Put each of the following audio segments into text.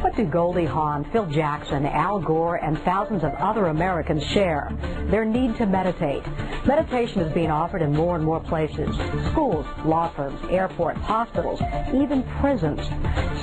What do Goldie Hawn, Phil Jackson, Al Gore, and thousands of other Americans share? Their need to meditate. Meditation is being offered in more and more places. Schools, law firms, airports, hospitals, even prisons.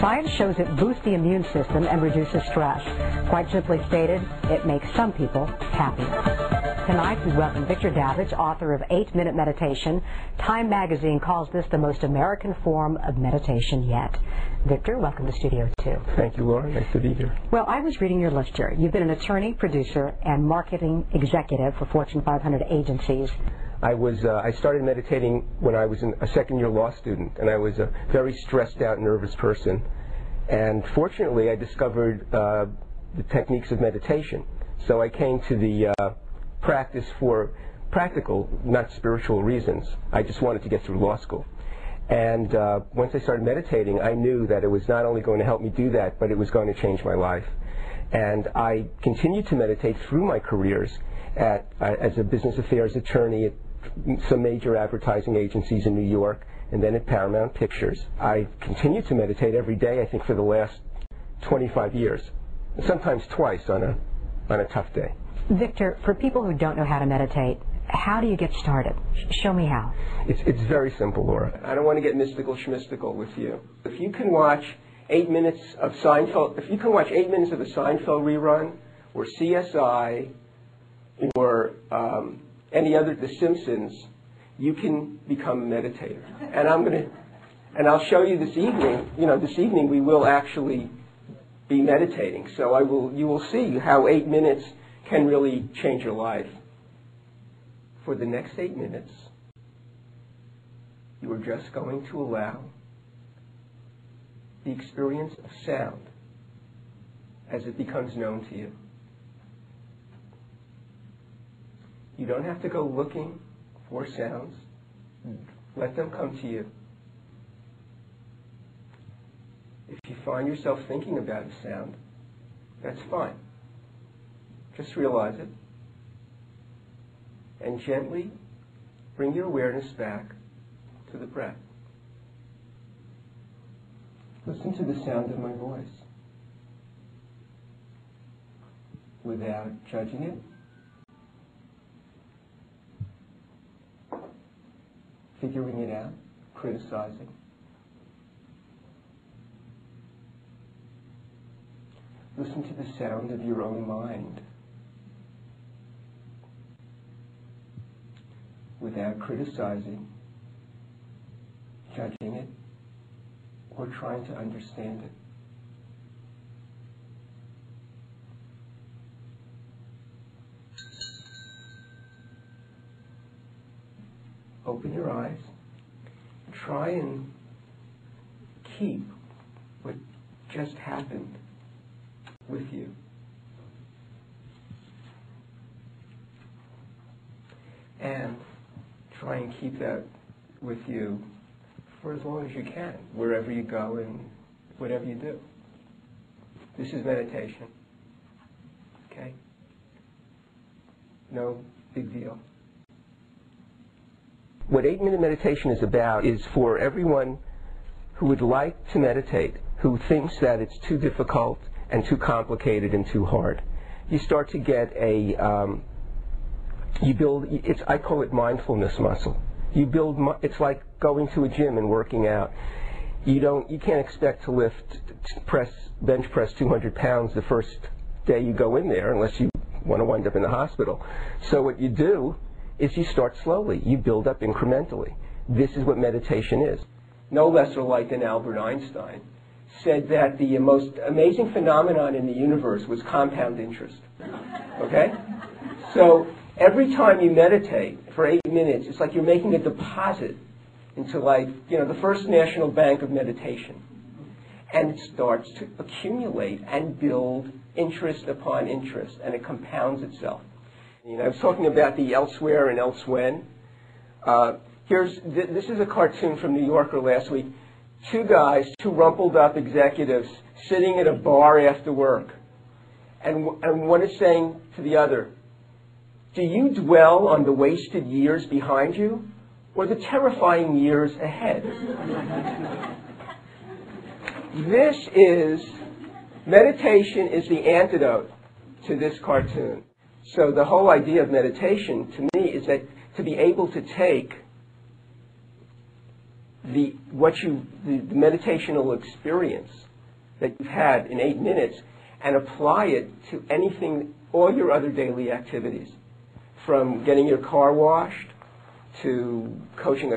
Science shows it boosts the immune system and reduces stress. Quite simply stated, it makes some people happier. Tonight we welcome Victor Davidge, author of 8-Minute Meditation. Time magazine calls this the most American form of meditation yet. Victor, welcome to Studio 2. Thank you, Laura. Nice to be here. Well, I was reading your list here. You've been an attorney, producer, and marketing executive for Fortune 500 agencies. I started meditating when I was a second-year law student, and I was a very stressed out, nervous person. And fortunately, I discovered the techniques of meditation. So I came to the practice for practical, not spiritual reasons. I just wanted to get through law school. And once I started meditating, I knew that it was not only going to help me do that, but it was going to change my life. And I continued to meditate through my careers as a business affairs attorney at some major advertising agencies in New York, and then at Paramount Pictures. I continued to meditate every day, I think, for the last 25 years, sometimes twice on a tough day. Victor, for people who don't know how to meditate, how do you get started? Show me how. It's very simple, Laura. I don't want to get mystical schmystical with you. If you can watch 8 minutes of Seinfeld, if you can watch 8 minutes of a Seinfeld rerun, or CSI, or any other, The Simpsons, you can become a meditator. And I'll show you this evening. This evening we will actually be meditating. So you will see how 8 minutes can really change your life. For the next 8 minutes, you are just going to allow the experience of sound as it becomes known to you. You don't have to go looking for sounds. Let them come to you. If you find yourself thinking about a sound, that's fine. Just realize it. And gently bring your awareness back to the breath. Listen to the sound of my voice without judging it, figuring it out, criticizing. Listen to the sound of your own mind without criticizing, judging it, or trying to understand it. Open your eyes. Try and keep what just happened with you. And try and keep that with you for as long as you can, wherever you go and whatever you do. This is meditation. Okay? No big deal. What 8-Minute Meditation is about is for everyone who would like to meditate, who thinks that it's too difficult and too complicated and too hard. You start to get I call it mindfulness muscle. It's like going to a gym and working out. You can't expect to bench press 200 pounds the first day you go in there unless you want to wind up in the hospital. So what you do is you start slowly. You build up incrementally. This is what meditation is. No less alike than Albert Einstein said that the most amazing phenomenon in the universe was compound interest. Okay? So every time you meditate for 8 minutes, it's like you're making a deposit into the First National Bank of meditation. And it starts to accumulate and build interest upon interest, and it compounds itself. I was talking about the elsewhere and elsewhen. This is a cartoon from New Yorker last week. 2 guys, 2 rumpled up executives sitting at a bar after work. And one is saying to the other, do you dwell on the wasted years behind you or the terrifying years ahead? This is Meditation is the antidote to this cartoon. So the whole idea of meditation to me is that to be able to take the meditational experience that you've had in 8 minutes and apply it to anything, all your other daily activities, from getting your car washed to coaching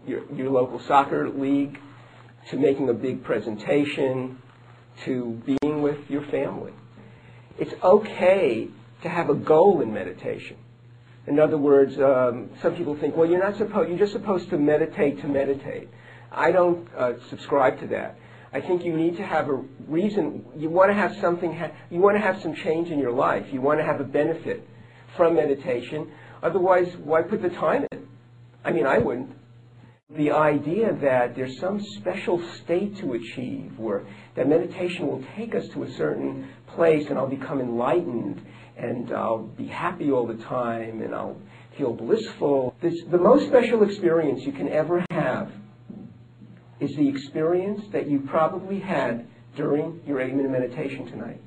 your local soccer league, to making a big presentation, to being with your family. It's okay to have a goal in meditation. In other words, some people think, well, you're just supposed to meditate to meditate. I don't subscribe to that. I think you need to have a reason. You want to have something. You want to have some change in your life. You want to have a benefit from meditation. Otherwise, why put the time in? I mean, I wouldn't. The idea that there's some special state to achieve, where that meditation will take us to a certain place, and I'll become enlightened, and I'll be happy all the time, and I'll feel blissful. The most special experience you can ever have is the experience that you probably had during your 8-minute meditation tonight.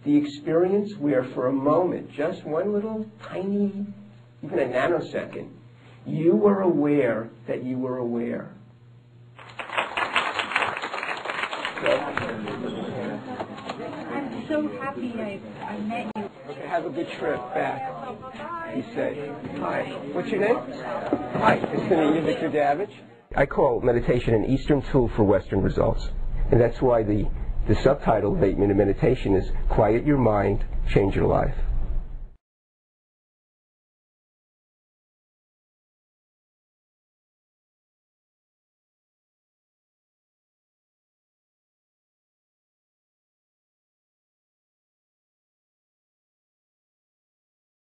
The experience where for a moment, just one little tiny, even a nanosecond, you were aware that you were aware. I'm so happy I met you. Okay, have a good trip back. Be safe. Hi. What's your name? Hi. It's to meet you, Mr. Davidge. I call meditation an Eastern tool for Western results. And that's why the subtitle of 8-minute meditation is Quiet Your Mind, Change Your Life.